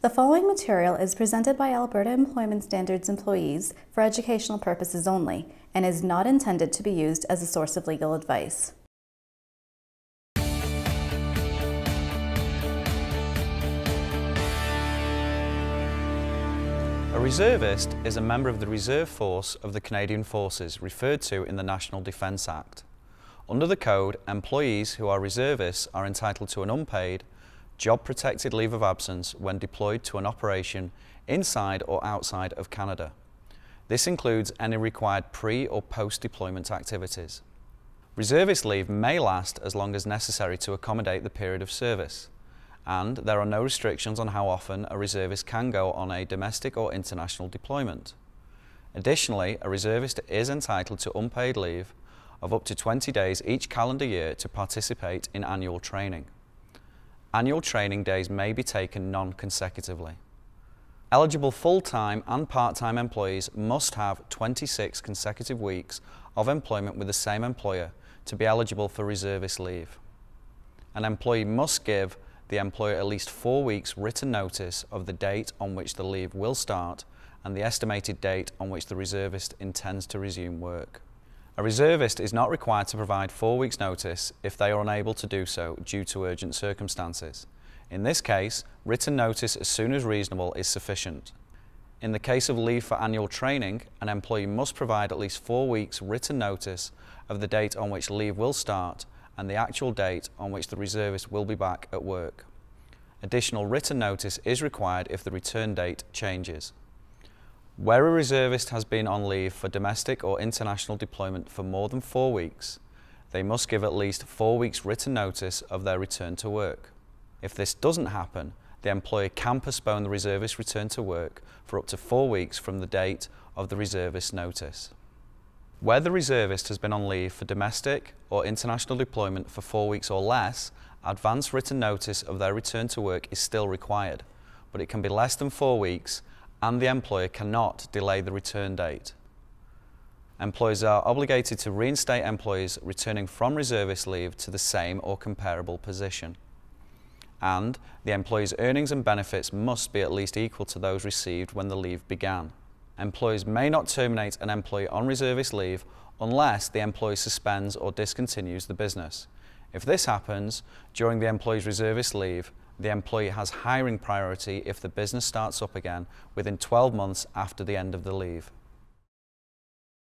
The following material is presented by Alberta Employment Standards employees for educational purposes only and is not intended to be used as a source of legal advice. A reservist is a member of the reserve force of the Canadian Forces referred to in the National Defence Act. Under the Code, employees who are reservists are entitled to an unpaid, job-protected leave of absence when deployed to an operation inside or outside of Canada. This includes any required pre- or post-deployment activities. Reservist leave may last as long as necessary to accommodate the period of service, and there are no restrictions on how often a reservist can go on a domestic or international deployment. Additionally, a reservist is entitled to unpaid leave of up to 20 days each calendar year to participate in annual training. Annual training days may be taken non-consecutively. Eligible full-time and part-time employees must have 26 consecutive weeks of employment with the same employer to be eligible for reservist leave. An employee must give the employer at least 4 weeks written notice of the date on which the leave will start and the estimated date on which the reservist intends to resume work. A reservist is not required to provide 4 weeks' notice if they are unable to do so due to urgent circumstances. In this case, written notice as soon as reasonable is sufficient. In the case of leave for annual training, an employee must provide at least 4 weeks' written notice of the date on which leave will start and the actual date on which the reservist will be back at work. Additional written notice is required if the return date changes. Where a reservist has been on leave for domestic or international deployment for more than 4 weeks, they must give at least 4 weeks written notice of their return to work. If this doesn't happen, the employer can postpone the reservist's return to work for up to 4 weeks from the date of the reservist's notice. Where the reservist has been on leave for domestic or international deployment for 4 weeks or less, advance written notice of their return to work is still required, but it can be less than 4 weeks and the employer cannot delay the return date. Employers are obligated to reinstate employees returning from reservist leave to the same or comparable position. And the employee's earnings and benefits must be at least equal to those received when the leave began. Employers may not terminate an employee on reservist leave unless the employee suspends or discontinues the business. If this happens during the employee's reservist leave, the employee has hiring priority if the business starts up again within 12 months after the end of the leave.